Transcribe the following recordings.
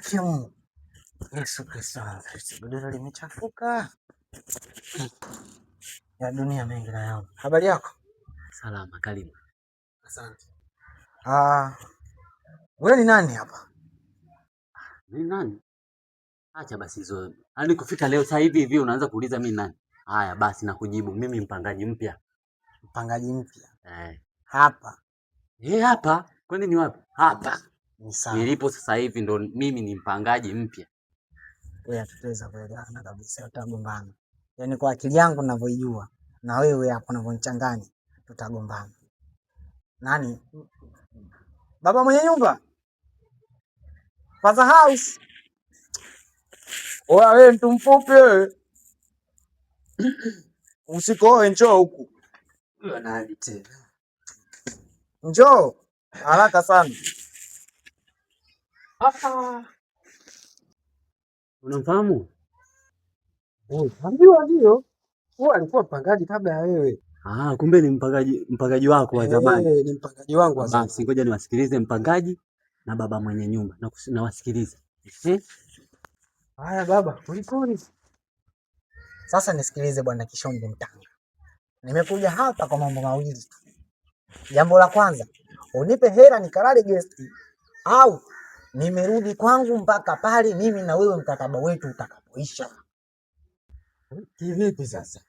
Haki ya Mungu. Yesu Kristo. Godoro limechafuka. Ya dunia mengi na yao. Habari yako? Salama, karibu. Asante. Wewe ni nani hapa? Ni nani? Acha basi hizo. Yaani kufika leo sasa hivi unaanza kuuliza mimi nani? Haya basi nakujibu. Mimi mpangaji mpya. Mpangaji mpya? Hapa. Hapa. Kwani ni wapi? Hapa. Ni sawa. Nilipo sasa hivi ndo mimi ni mpangaji mpya. Wewe tutaweza kuelewana kabisa, tutagombana. Yaani kwa akili yangu ninavyojua na wewe hapo unavyonichanganya tutagombana. Nani? Baba mwenye nyumba? Father house. Oya wewe mtu mfupi wewe. Usikoe, njoo huku. Wewe nani tena? Njoo haraka sana. Unamfahamu? Ndio ndio. Wewe alikuwa mpangaji kabla ya wewe. Kumbe ni mpangaji wako wa zamani. Ni mpangaji wangu wa zamani. Basi ngoja niwasikilize mpangaji na baba mwenye nyumba. Na wasikilize. Haya baba, kulikoni? Sasa nisikilize bwana Kishombe Mtanga. Nimekuja hapa kwa mambo mawili tu. Jambo la kwanza, unipe hela nikalale guest au nimerudi kwangu mpaka pale mimi na wewe mkataba wetu utakapoisha. Kivipi sasa?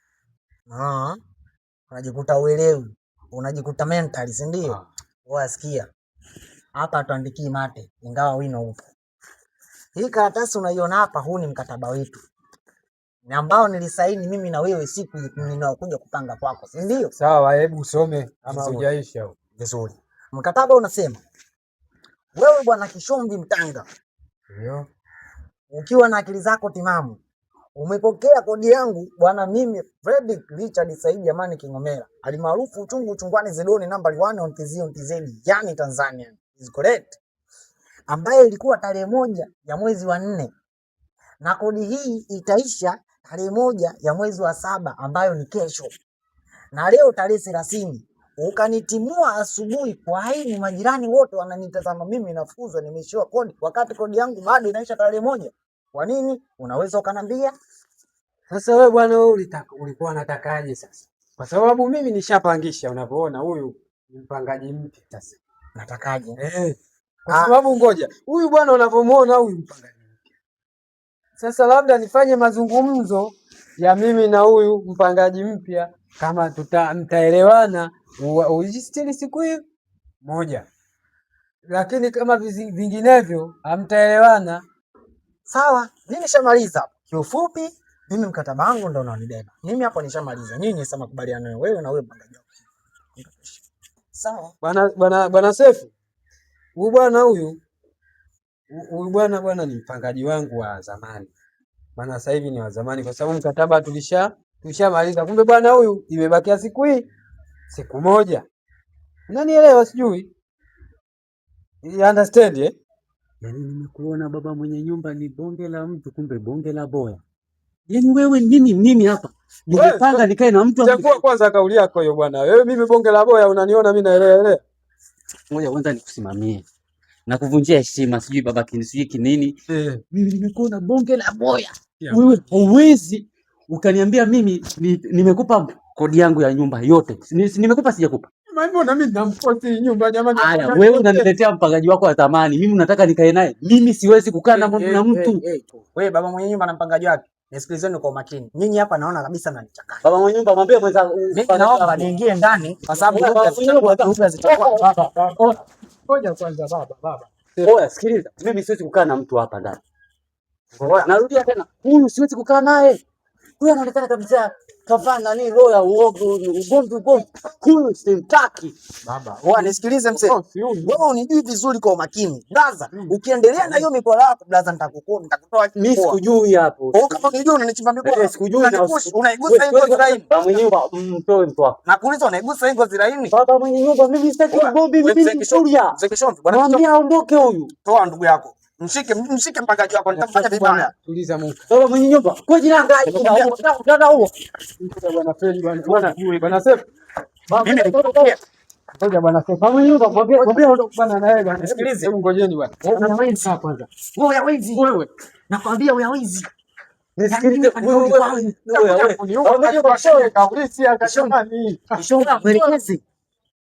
Unajikuta uelewi. Unajikuta mentally, si ndio? Wasikia. Hapa tuandiki mate ingawa wino upo. Hii karatasi unaiona hapa, huu ni mkataba wetu. Ni ambao nilisaini mimi na wewe siku ninaokuja kupanga kwako, si ndio? Sawa, hebu usome ama hujaisha. Vizuri. Mkataba unasema wewe bwana Kishombe Mtanga, ndio ukiwa na akili zako timamu, umepokea kodi yangu bwana, mimi Fredrick Richard Said Amani Kingomera, alimaarufu uchungu chungwani Zedoni number 1 on TZ, yani Tanzania. Is correct? Ambaye ilikuwa tarehe 1 ya mwezi wa 4 na kodi hii itaisha tarehe 1 ya mwezi wa 7 ambayo ni kesho. Na leo tarehe 30 ukanitimua asubuhi kwa aibu, majirani wote wananitazama mimi nafukuzwa, nimeshiwa kodi wakati kodi yangu bado inaisha tarehe 1. Kwa nini? Unaweza ukanambia? Sasa wewe bwana, wewe ulikuwa unatakaje sasa? Kwa sababu mimi nishapangisha, unapoona huyu mpangaji mpya sasa. Natakaje? Kwa sababu ngoja, huyu bwana unavyomuona huyu mpangaji mpya. Sasa labda nifanye mazungumzo ya mimi na huyu mpangaji mpya, kama mtaelewana ujistiri siku hii moja. Lakini kama vinginevyo hamtaelewana, sawa, mimi nishamaliza. Kiufupi, mimi mkataba wangu ndo unaonibeba. Mimi hapo nishamaliza. Nyinyi sasa makubaliano wewe na wewe mpangaji wako. Sawa. Bwana Sefu. Huyu bwana ni mpangaji wangu wa zamani. Maana sasa hivi ni wa zamani kwa sababu mkataba tulishamaliza. Kumbe bwana huyu imebakia siku moja. Unanielewa sijui? You understand eh? Yaani nimekuona baba mwenye nyumba ni bonge la mtu, kumbe bonge la boya. Yaani wewe mimi hapa. Nimepanga nikae na mtu hapo. Chagua kwanza kauli yako hiyo bwana. Wewe mimi bonge la boya unaniona mimi naelewa. Ngoja kwanza nikusimamie. Na kuvunjia heshima sijui baba kinisiki nini. Mimi nimekuona bonge la boya. Wewe huwezi ukaniambia mimi nimekupa kodi yangu ya nyumba yote. Nimekupa sijakupa. Mbona mimi namposti nyumba jamani? Haya, wewe unaniletea mpangaji wako wa zamani. Mimi unataka nikae naye. Mimi siwezi kukaa na mtu. Wewe baba mwenye nyumba na mpangaji wake. Nisikilizeni kwa makini. Nyinyi hapa naona kabisa mnanichanganya. Baba mwenye nyumba mwambie mwenzangu, naomba niingie ndani kwa sababu lugha zitakuwa baba. Ngoja kwanza baba. Oya, sikiliza. Mimi siwezi kukaa na mtu hapa ndani. Narudia tena. Huyu siwezi kukaa naye. Huyu anaonekana kabisa kafanya nini roho ya ugomvi. Huyu simtaki. Baba, wewe nisikilize mzee. Wewe unijui vizuri kwa umakini. Blaza, ukiendelea na hiyo mikola yako blaza nitakutoa. Mimi sikujui hapo. Kama unijui unanichimba mikola. Sikujui unaigusa hiyo ngozi laini. Baba mwenye nyumba mtoe mtu wako. Nakuuliza unaigusa hiyo ngozi laini? Baba mwenye nyumba mimi sitaki ugomvi, mimi ni Msuria. Mzee Kishombe, bwana mwambie aondoke huyu. Toa ndugu yako. Mshike mpangaji wako nitamfanya vibaya. Tuliza Mungu. Baba mwenye nyumba, kwa jina gani? Dada huo. Bwana Fred bwana Sefu. Mimi Ngoja bwana sasa. Mwambie bwana na yeye bwana. Sikilize. Hebu ngojeni bwana. Unaweza kwanza. Wewe wizi. Wewe. Nakwambia wewe wizi. Nisikilize wewe.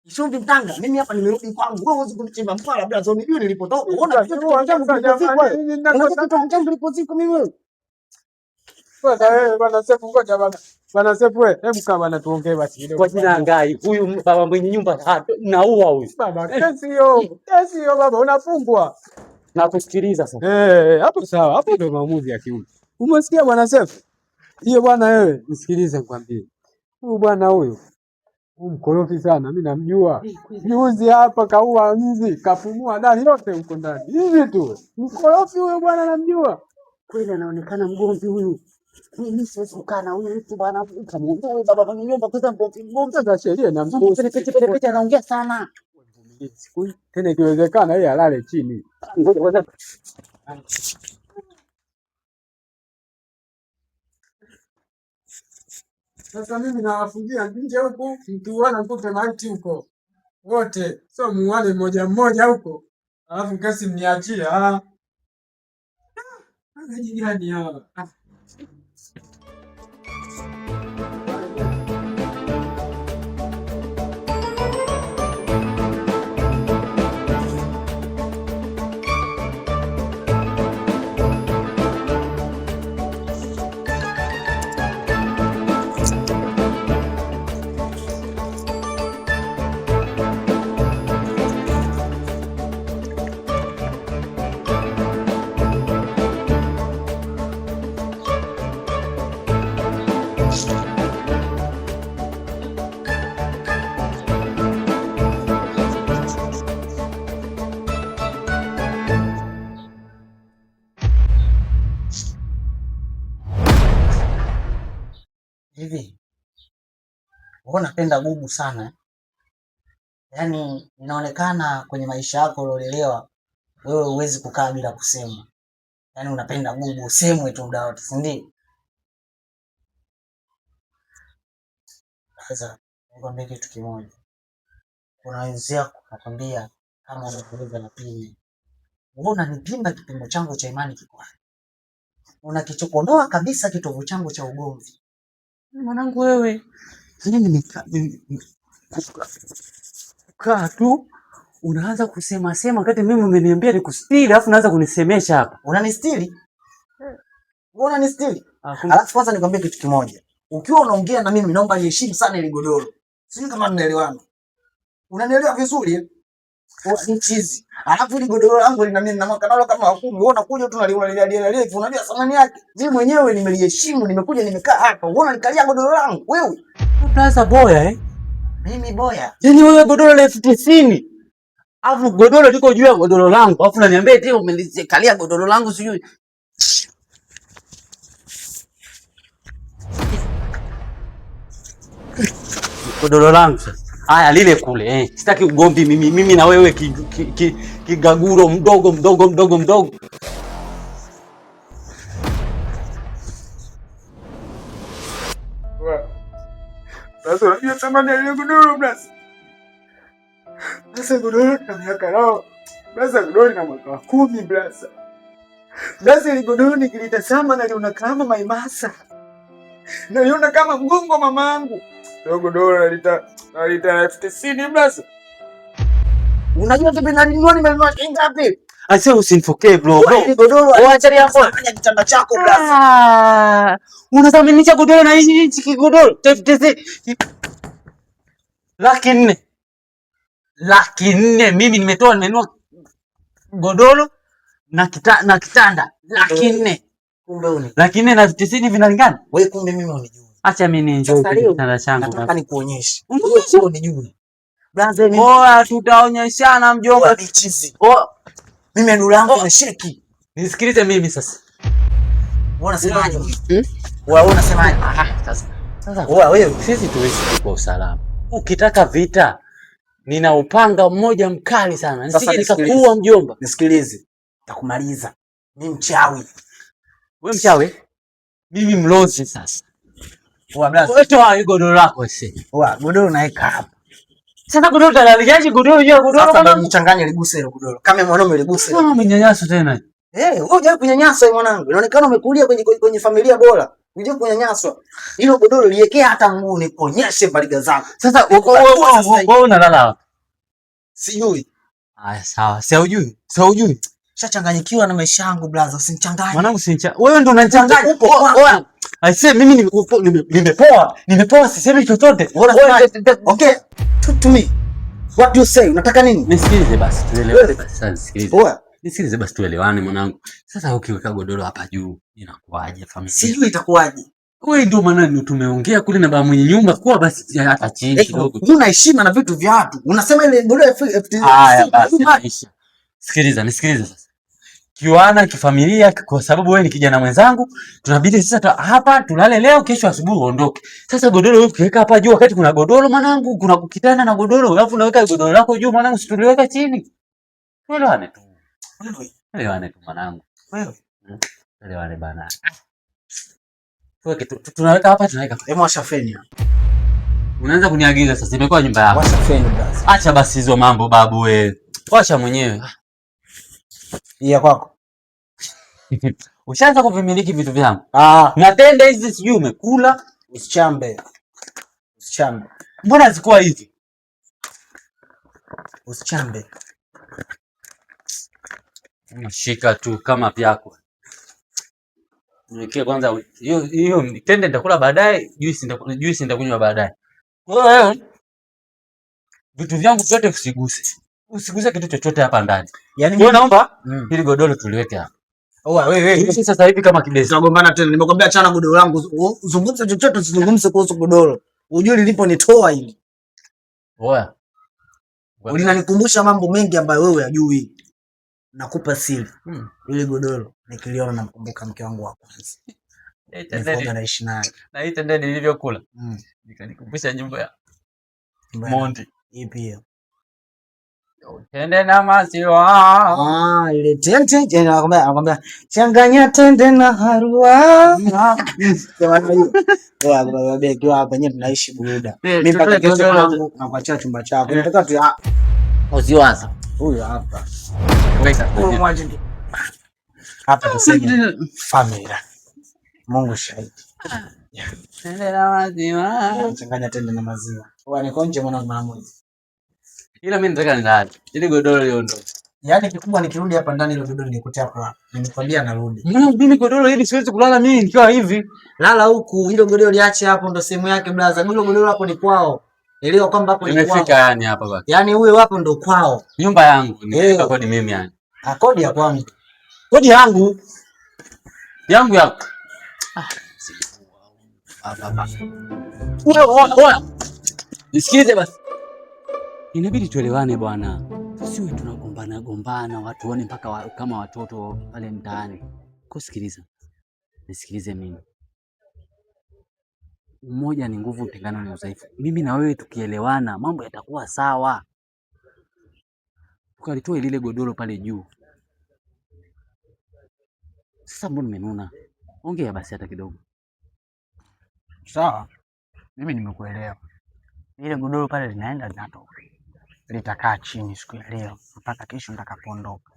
Ishumbi mtanga. Mimi hapa nimerudi kwangu. Wewe huwezi kunichimba mpala labda zao nijue nilipotoka. Unaona vitu nilipoziko mimi wewe. Bwana Sefu ngoja bwana. Bwana Sefu wewe, hebu kaa bwana tuongee basi kidogo. Kwa jina Ngai, huyu baba mwenye nyumba naua huyu. Baba, kesi hiyo baba unafungwa. Nakusikiliza sasa. Hapo sawa. Hapo ndio maamuzi ya kiume. Umesikia bwana Sefu? Hiyo bwana wewe, nisikilize nikwambie. Huyu bwana huyu mkorofi sana, mimi namjua. Juzi hapa kaua nzi, kapumua ndani yote huko ndani. Hivi tu. Mkorofi huyo bwana namjua. Kweli anaonekana mgomvi huyu. Mimi siwezi kukaa na huyu mtu bwana, kamuondoa baba mwenye nyumba kwa sababu mgomvi za sheria na mgomvi. Pete anaongea sana. Tena ikiwezekana yeye alale chini. Ngoja kwanza. Sasa mimi nawafungia nje huko, mkiuana mkupe maiti huko. Wote, sio muone mmoja mmoja huko. Alafu kesi mniachie. Jirani hawa. Hivi wewe unapenda bubu sana, yaani inaonekana kwenye maisha yako uliolelewa wewe huwezi kukaa bila kusema, yaani unapenda bubu usemwe tu muda wote, si ndio? Sasa nikwambie kitu kimoja, kuna wenzako nakwambia kama unaweza na pime, wewe unanipima kipimo changu cha imani kiko wapi? Unakichokonoa kabisa kitovu changu cha ugomvi. Mwanangu wewe, kaa tu unaanza kusema sema wakati mimi umeniambia nikustiri, alafu unaanza kunisemesha hapa. Unanistiri? Wewe unanistiri? Alafu kwanza nikwambie kitu kimoja. Ukiwa unaongea na mimi naomba niheshimu sana ile godoro. Sijui kama tunaelewana. Unanielewa vizuri? Ni chizi. Alafu ile godoro langu lina mimi na makanalo kama wakumi. Wewe unakuja tu unalialia unajua thamani yake. Mimi mwenyewe nimeliheshimu, nimekuja nimekaa hapa. Wewe unanikalia godoro langu wewe. Plaza boya Mimi boya. Yaani wewe godoro la 90. Alafu godoro liko juu ya godoro langu. Alafu unaniambia eti umelikalia godoro langu sijui. Godoro langu sasa. Haya lile kule Sitaki ugomvi mimi na wewe kigaguro mdogo. Sasa unajua thamani ya ile godoro basi. Sasa godoro na miaka nao. Basi godoro na mwaka 10 basi. Basi ile godoro nikilitazama na liona kama maimasa. Naliona kama mgongo wa mama yangu. Ndio godoro nalita 90 basi. Unajua tu nimenunua shilingi ngapi? Acha usinifokee bro. Godoro acha hapo. Fanya kitanda chako basi. Unadhaminisha godoro na hichi kigodoro. Laki nne mimi nimenunua godoro na kitanda laki nne. Kumbe une. Laki nne na 90 vinalingana? Wewe kumbe mimi unijui. Acha mimi nienjoy kitanda changu. Nataka nikuonyeshe. Wewe sio unijui. Brother mimi. Tutaonyeshana mjomba. Ni chizi. Mimi ndo langu na sheki. Nisikilize mimi sasa. Wewe unasemaje? Wewe unasemaje? Sasa wewe sisi tuishi kwa usalama. Ukitaka vita nina upanga mmoja mkali sana. Nisije nikakuua mjomba. Nisikilize. Nitakumaliza. Mimi mchawi. Wewe mchawi? Mimi mlozi sasa. Wewe toa godoro lako sasa. Godoro naeka hapa. Sasa godoro utaliaje godoro hiyo godoro sasa ndio nichanganye liguse ile godoro. Kama mwanaume liguse. Kama umenyanyaswa tena. Wewe hujawahi kunyanyaswa mwanangu. Inaonekana umekulia kwenye familia bora. Hujawahi kunyanyaswa. Hilo godoro liwekea hata mguu nikuonyeshe baliga zako. Sasa wewe unalala wapi? Sijui. Haya sawa. Si hujui. Shachanganyikiwa na maisha yangu brother, usinichanganye. Mwanangu wewe ndo unanichanganya. Aisee mimi nimepoa sisemi chochote. Okay. Talk to me. What do you say? Unataka nini? Nisikilize basi tuelewane basi. Sasa nisikilize. Nisikilize basi tuelewane mwanangu. Sasa ukiweka godoro hapa juu inakuaje familia? Sijui itakuaje. Wewe ndio maana tumeongea kule na baba mwenye nyumba kwa basi hata chini kidogo. Una heshima na vitu vya watu. Unasema ile godoro haya basi maisha. Nisikilize sasa. Kiwana kifamilia kwa sababu wewe ni kijana mwenzangu, tunabidi sasa hapa tulale leo, kesho asubuhi uondoke. Sasa godoro wewe ukiweka hapa juu wakati kuna godoro mwanangu, kuna kukitana na godoro, alafu unaweka godoro lako juu mwanangu, si tuliweka chini. Elewane tu mwanangu. Elewane bana. Tunaweka hapa tunaweka. Hebu washa feni. Unaanza kuniagiza sasa, imekuwa nyumba yako. Washa feni basi. Acha basi hizo mambo babu wewe. Washa mwenyewe. Iya kwako. Ushaanza kuvimiliki vitu vyangu. Na tende hizi sijui umekula, usichambe. Mbona zikuwa hivi? Usichambe. Unashika tu kama vyako. Niwekee kwanza hiyo tende nitakula baadaye, juice nitakunywa baadaye. Wewe vitu vyangu vyote usiguse kitu chochote hapa ndani. Yaani wewe naomba ili godoro tuliweke hapa. Wewe sasa hivi kama kibesi. Tunagombana tena. Nimekwambia achana godoro langu. Uzungumze chochote usizungumze kuhusu godoro. Unajua liliponitoa hili. Oya. Ulinanikumbusha mambo mengi ambayo wewe hujui. Nakupa siri. Ile godoro nikiliona namkumbuka mke wangu wa kwanza. Nifoga naishi naye. Na hii tende nilivyokula. Nikanikumbusha nyumba ya Mondi. Ipi hiyo? Tende na maziwa. Ile tende anakwambia changanya tende na harua. Jamani hiyo. Kwa beki hapa nyewe tunaishi buruda. Mimi mpaka kesho wangu na kuachia chumba chako. Nataka tu usiwaza. Huyu hapa. Weka. Hapa tuseme familia. Mungu shahidi. Tende na maziwa. Changanya tende na maziwa. Wewe nikonje mwanangu mara moja. Ila mimi nataka nilale. Ili godoro liondoke. Yaani kikubwa nikirudi hapa ndani ile godoro nikutia kwa. Nimekwambia narudi. Mimi godoro hili siwezi kulala mimi nikiwa hivi. Lala huku, ile godoro liache hapo ndo sehemu yake brother. Ile godoro hapo ni kwao. Elewa kwamba hapo ni kwao. Nimefika yani hapa baki. Yaani huyo hapo ndo kwao. Nyumba yangu nimeweka kodi mimi yani. Kodi ya kwangu. Kodi yangu. Yangu yako. Wewe. Nisikize basi. Inabidi tuelewane bwana. Tusiwe tunagombana watu waone mpaka kama watoto pale mtaani. Kusikiliza. Nisikilize mimi. Umoja ni nguvu, utengano ni udhaifu. Mimi na wewe tukielewana mambo yatakuwa sawa. Tukalitoe lile godoro pale juu. Sasa mbona umenuna? Ongea basi hata kidogo. Sawa. Mimi nimekuelewa. Ile godoro pale linaenda linatoka. Litakaa chini siku ya leo mpaka kesho nitakapoondoka.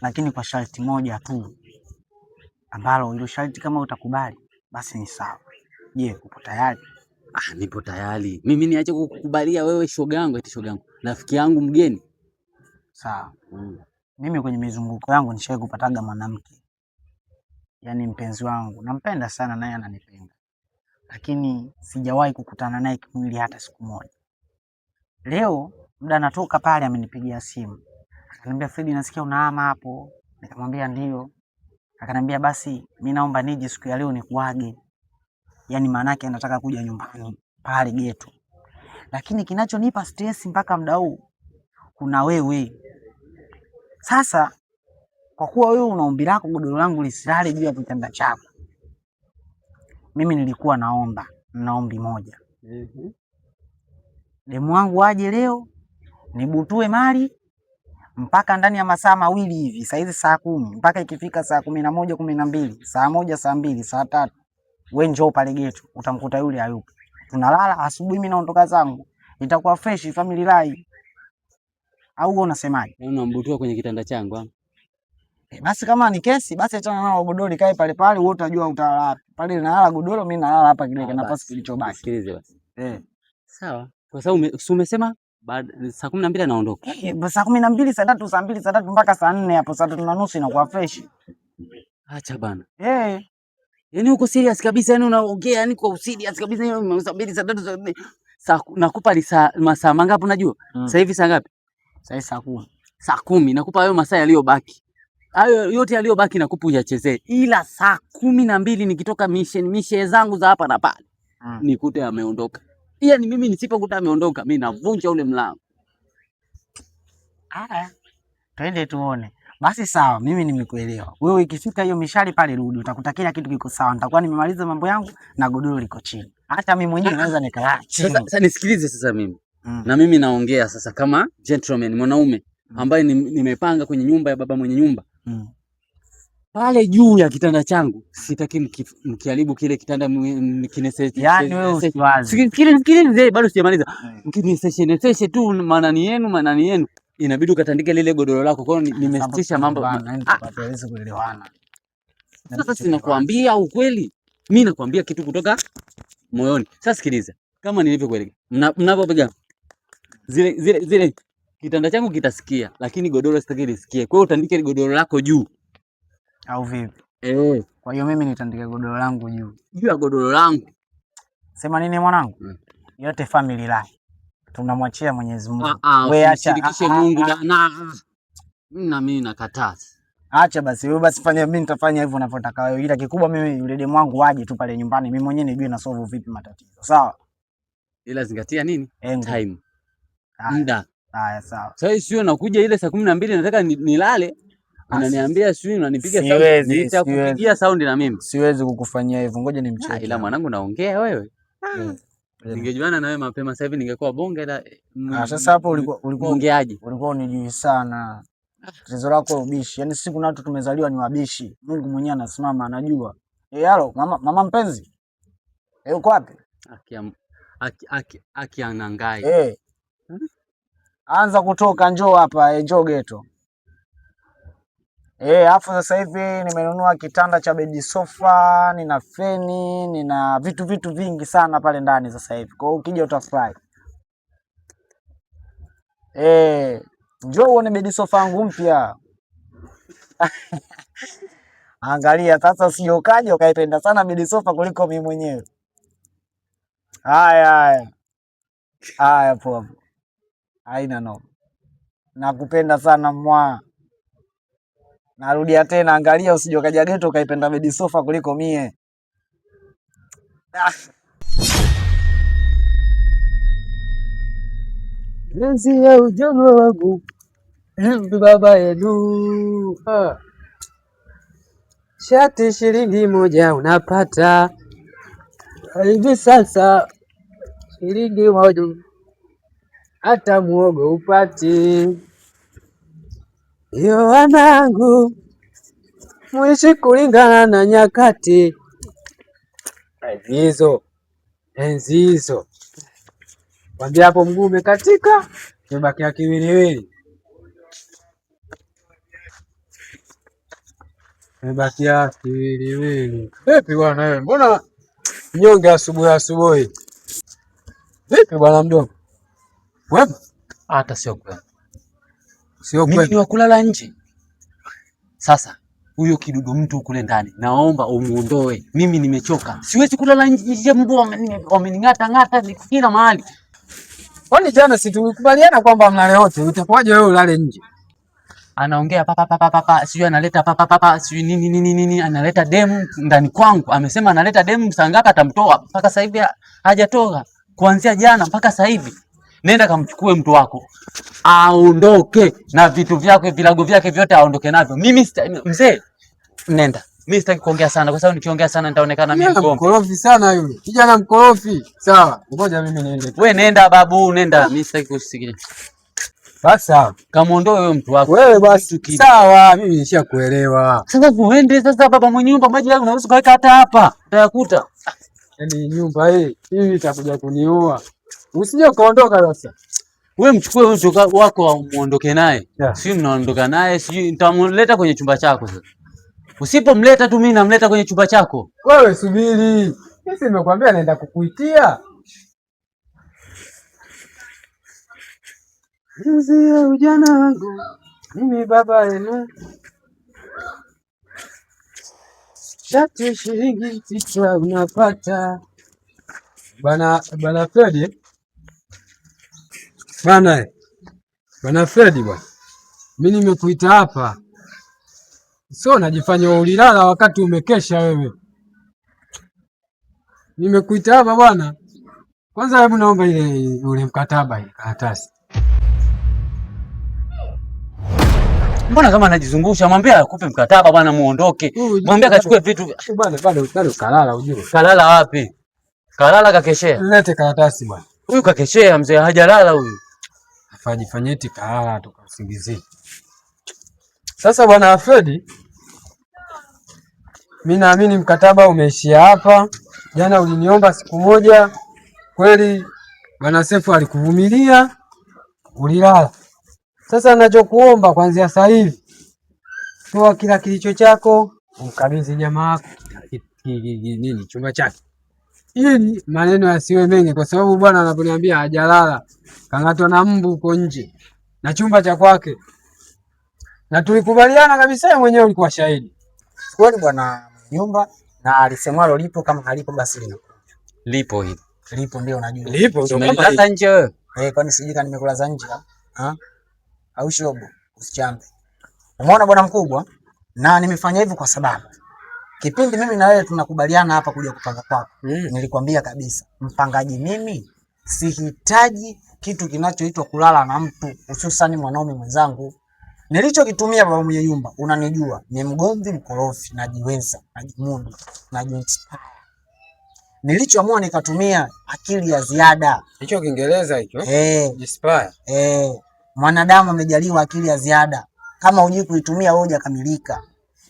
Lakini kwa sharti moja tu. Ambalo hilo sharti kama utakubali basi ni sawa. Je, upo tayari? Nipo tayari. Mimi niache kukukubalia wewe shoga yangu eti shoga yangu. Rafiki yangu mgeni. Sawa. Mimi kwenye mizunguko yangu nishawahi kupataga mwanamke. Yaani mpenzi wangu. Nampenda sana naye ananipenda. Lakini sijawahi kukutana naye kimwili hata siku moja. Leo muda natoka pale amenipigia simu. Akaniambia Fredi, nasikia unahama hapo. Nikamwambia ndio. Akaniambia basi mimi naomba nije siku ya leo nikuage. Yaani maana yake anataka kuja nyumbani pale geto. Lakini kinachonipa stress mpaka muda huu kuna wewe. Sasa kwa kuwa wewe una ombi lako godoro langu lisilale juu ya kitanda chako. Mimi nilikuwa naomba ombi moja. Demu wangu aje leo nibutue mali mpaka ndani ya masaa mawili hivi. Saa hizi saa 10 mpaka ikifika saa 11, 12, saa 1, saa 2, saa 3. Wewe njoo pale geto utamkuta yule hayupo. Tunalala asubuhi mimi naondoka zangu. itakuwa fresh family life. Au wewe unasemaje? Unambutua kwenye kitanda changu. Basi kama ni kesi basi achana nao, godoro likae pale pale, wewe utajua utalala wapi. Pale nalala godoro, mimi nalala hapa kile nafasi kilichobaki. Sikilize basi. Sawa. Kwa sababu umesema saa 12 anaondoka. Saa 12, saa 3, saa 2, saa 3 mpaka saa 4 hapo, saa 3:30 inakuwa fresh. Acha bana. Yaani uko serious kabisa, yani unaongea yani kwa serious kabisa, saa 2, saa 3, saa 4. Nakupa masaa mangapi unajua? Sasa hivi saa ngapi? Sasa hivi saa 10. Saa 10 nakupa hayo masaa yaliyobaki. Hayo yote yaliyobaki nakupa uyachezee. Ila saa 12 nikitoka mishe zangu za hapa na pale. Nikute ameondoka. Yaani mimi nisipokuta ameondoka, mimi navunja ule mlango. Twende tuone. Basi sawa, mimi nimekuelewa. Wewe ikifika hiyo mishale pale rudi, utakuta kila kitu kiko sawa. Nitakuwa nimemaliza mambo yangu na godoro liko chini. Hata mimi mwenyewe naweza nikalala chini. Sasa nisikilize sasa mimi. Na mimi naongea sasa kama gentleman, mwanaume ambaye nimepanga kwenye nyumba ya baba mwenye nyumba. Pale juu ya kitanda changu sitaki mkiharibu kile kitanda mkineseshe. Yaani wewe usiwazi. Sikilize bado sijamaliza. Mkineseshe tu manani yenu. Inabidi ukatandike lile godoro lako. Kwa hiyo nimesitisha mambo. Hatuwezi kuelewana. Sasa sinakwambia ukweli. Mimi nakwambia kitu kutoka moyoni. Sasa sikiliza. Kama nilivyokuelekeza. Mnapopiga zile kitanda changu kitasikia, lakini godoro sitaki lisikie. Kwa hiyo utandike godoro lako juu. Au vipi? Kwa hiyo mimi nitandike godoro langu juu ya godoro langu. Sema nini mwanangu? Yote family life tunamwachia Mwenyezi Mungu. Wewe acha Mungu na mimi nakataa. Acha basi wewe, basi fanya, mimi nitafanya hivyo unavyotaka wewe, ila kikubwa mimi yule demu wangu waje tu pale nyumbani, mimi mwenyewe nijue na solve vipi matatizo. Sawa? Ila zingatia nini? Time. Muda. Haya sawa. Sasa sio nakuja ile saa 12 nataka nilale. Unaniambia sio unanipiga sound. Nitakupigia sound na mimi. Siwezi kukufanyia hivyo. Ngoja nimcheke. Ila mwanangu naongea wewe. Ningejuana na wewe mapema sasa hivi ningekuwa bonge la. Sasa hapo ulikuwa ongeaje? Ulikuwa unijui sana. Tatizo lako ubishi. Yaani sisi kuna watu tumezaliwa ni wabishi. Mungu mwenyewe anasimama anajua. Halo mama mpenzi. Uko wapi? Aki anangai. Anza kutoka, njoo hapa, njoo geto. Afu sasa hivi nimenunua kitanda cha bed sofa, nina feni, nina vitu vingi sana pale ndani sasa hivi. Kwa hiyo ukija utafurahi. Njoo uone bed sofa yangu mpya. Angalia sasa, usije ukaja ukaipenda sana bed sofa kuliko mimi mwenyewe. Haya poa. Haina no. Nakupenda sana mwa. Narudia tena, angalia usije ukaja geto ukaipenda bed sofa kuliko mie. Enzi ya ujana wangu baba yenu. Shati shilingi 1 unapata hivi sasa, shilingi 1 hata muogo upati. Yo wanangu, muishi kulingana na nyakati. Enzi hizo. Kwambia hapo mguu umekatika, umebakia kiwiliwili. Vipi bwana wewe? Mbona mnyonge asubuhi? Vipi bwana mdogo? Wewe hata sio kweli. Mimi ni wa kulala nje. Sasa huyo kidudu mtu kule ndani naomba umuondoe. Mimi nimechoka. Siwezi kulala nje, mbwa wamening'ata kila mahali. Kwani jana si tulikubaliana kwamba mlale wote? Utakuwaje wewe ulale nje? Anaongea papa, sijui analeta papa, sijui nini analeta demu ndani kwangu. Amesema analeta demu, saa ngapi atamtoa? Mpaka sasa hivi hajatoka. Kuanzia jana mpaka sasa hivi. Nenda kamchukue mtu wako. Aondoke na vitu vyake, vilago vyake vyote aondoke navyo. Mimi mzee, nenda. Mimi sitaki kuongea sana kwa sababu nikiongea sana nitaonekana mimi mkorofi sana yule. Kijana mkorofi. Sawa. Ngoja mimi niende. Wewe nenda babu, nenda. Mimi sitaki kusikia. Basi sawa. Kamuondoe wewe mtu wako. Wewe basi. Sawa, mimi nishakuelewa. Sasa uende sasa baba mwenye nyumba, maji yangu unaweza kuweka hata hapa. Utayakuta. Yaani nyumba hii itakuja kuniua. Usije ukaondoka sasa. Wewe mchukue huyo wako muondoke naye. Sio mnaondoka naye, sijui nitamleta kwenye chumba chako sasa. Usipomleta tu mimi namleta kwenye chumba chako. Wewe subiri. Mimi nimekwambia naenda kukuitia. Mzee ujana wangu. Mimi baba yenu. Shati shilingi kichwa unapata. Bana Fred. Bana Fred bwana. Mimi nimekuita hapa. Sio najifanya ulilala wakati umekesha wewe. Nimekuita hapa bwana. Kwanza hebu naomba ule mkataba ile karatasi. Mbona kama anajizungusha? Mwambie akupe mkataba bwana muondoke. Mwambie akachukue vitu. Bwana bado kalala ujue. Kalala wapi? Kalala kakeshea. Lete karatasi bwana. Huyu kakeshea mzee, hajalala huyu. Fanyeti kalala toka usingizi. Sasa bwana Fred, mimi naamini mkataba umeishia hapa. Jana uliniomba siku moja. Kweli bwana Sefu alikuvumilia, ulilala. Sasa ninachokuomba kuanzia sasa hivi, toa kila kilicho chako, umkabidhi jamaa wako chumba chake. Ili maneno yasiwe mengi, kwa sababu bwana anaponiambia hajalala, kangatwa na mbu huko nje na chumba cha kwake. Na tulikubaliana kabisa, yeye mwenyewe ulikuwa shahidi. Kweli bwana nyumba, na alisemwalo lipo, kama halipo basi lipo hili. Lipo ndio unajua. Lipo ndio umekulaza nje wewe. Kwani sijui kama nimekulaza nje au shobo, usichambe. Umeona bwana mkubwa, na nimefanya hivyo kwa sababu kipindi mimi na wewe tunakubaliana hapa kuja kupanga kwako. Nilikwambia kabisa, mpangaji mimi sihitaji kitu kinachoitwa kulala na mtu, hususan mwanaume mwenzangu. Nilichokitumia baba mwenye nyumba, unanijua, ni mgomvi mkorofi, najiweza, najimudu, najinspire. Nilichoamua nikatumia akili ya ziada. Hicho Kiingereza hicho. Inspire. Mwanadamu amejaliwa akili ya ziada. Kama hujui kuitumia wewe hujakamilika.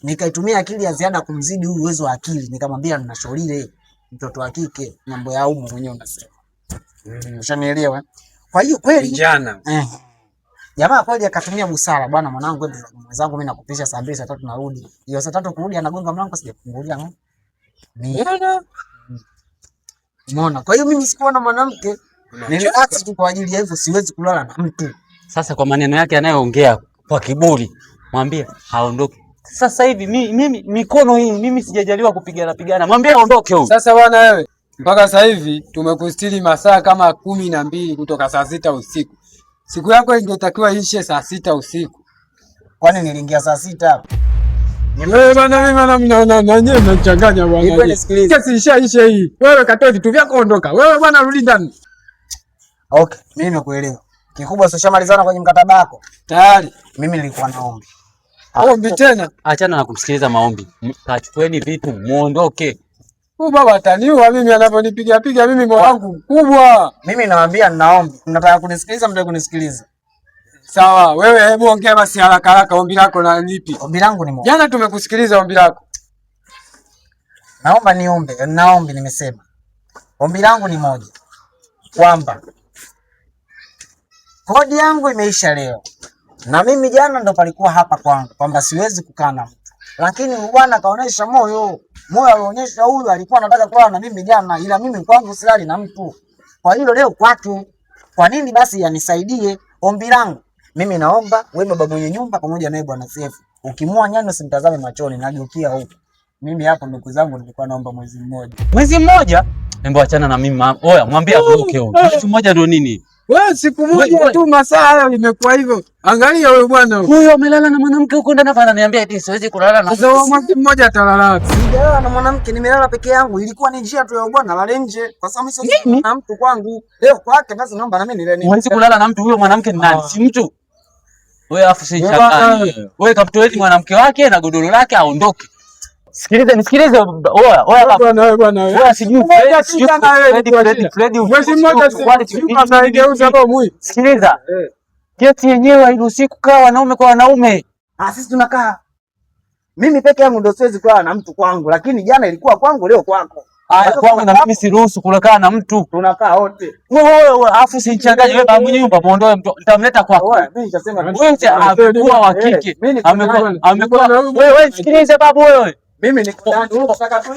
Nikaitumia akili ya ziada kumzidi huyu uwezo wa akili. Nikamwambia ninashauri mtoto wa kike mambo ya umu mwenyewe unasema. Ushanielewa? Kwa hiyo kweli vijana. Jamaa kweli akatumia busara. Bwana mwanangu, mwenzangu mimi nakupisha saa 2 saa 3 narudi. Hiyo saa 3 kurudi anagonga mlango sijafungulia Umeona? Kwa hiyo mimi sikuwa na mwanamke. Niliacha tu kwa ajili ya hivyo, siwezi kulala na mtu. Sasa kwa maneno yake anayoongea kwa kiburi, mwambie haondoke. Sasa hivi mimi mikono hii mimi sijajaliwa kupigana. Mwambie aondoke huyu. Sasa bwana wewe, mpaka sasa hivi tumekustiri masaa kama 12 kutoka saa 6 usiku. Siku yako ingetakiwa ishe saa 6 usiku. Kwani niliingia saa 6 hapa? Wewe bwana mimi na nyewe mnachanganya bwana. Kesi ishaisha hii. Wewe katoa vitu vyako ondoka. Wewe bwana rudi ndani. Okay, mimi nimekuelewa. Kikubwa sio shamalizana kwenye mkataba wako. Tayari. Mimi nilikuwa naombi. Ombi tena. Achana na kumsikiliza maombi. Kachukueni vitu muondoke. Huyu baba ataniua mimi anaponipiga mimi moyo wangu mkubwa. Mimi nawaambia ninaombi. Mnataka kunisikiliza, mtaki kunisikiliza. Sawa, wewe hebu ongea basi haraka ombi lako na nipi? Ombi langu ni moja. Jana tumekusikiliza ombi lako. Naomba naombi nimesema. Ombi langu ni moja. Kwamba kodi yangu imeisha leo. Na mimi jana ndo palikuwa hapa kwangu kwamba siwezi kukaa na mtu. Lakini bwana kaonesha moyo. Moyo alionyesha huyu alikuwa anataka kulala na mimi jana, ila mimi kwangu silali na mtu. Kwa hilo leo kwake. Kwa nini basi yanisaidie? Ombi langu mimi naomba wewe baba mwenye nyumba pamoja na bwana Sefu, ukimua nyani usimtazame machoni, nageukia huko. Mimi hapo ndugu zangu nilikuwa naomba mwezi mmoja. Mwezi mmoja? Nembo achana na mimi. Oya, mwambie avuke huko. Mwezi mmoja ndio nini? Wewe siku moja tu masaa hayo imekuwa hivyo. Angalia wewe bwana. Huyo amelala na mwanamke huko ndani hapa ananiambia eti siwezi kulala na. Sasa mwezi mmoja atalala wapi? Sijalala na mwanamke, nimelala peke yangu. Ilikuwa ni njia tu ya bwana lale nje. Kwa sababu mimi sio na mtu kwangu. Leo kwake basi naomba na mimi nileni. Huwezi kulala na mtu huyo, mwanamke ni nani? Si mtu. Wewe afu si chakani. Wewe kaptoeni mwanamke wake na godoro lake aondoke. Nisikilize. Oya bwana. Wewe sijui Fred. Mwezi mmoja kama igeuza hapo mwi. Sikiliza. Kesi yenyewe hairuhusi kukaa wanaume kwa wanaume. Sisi tunakaa. Mimi peke yangu ndio siwezi kulala na mtu kwangu, lakini jana ilikuwa kwangu, leo kwako. Haya kwangu na mimi siruhusu kukaa na mtu. Tunakaa wote. Wewe afu usinichanganye wewe babu nyumba muondoe mtu. Nitamleta kwako. Wewe mimi nitasema amekuwa wa kike. Amekuwa wewe sikilize babu wewe. Mimi niko ndani. Unataka tu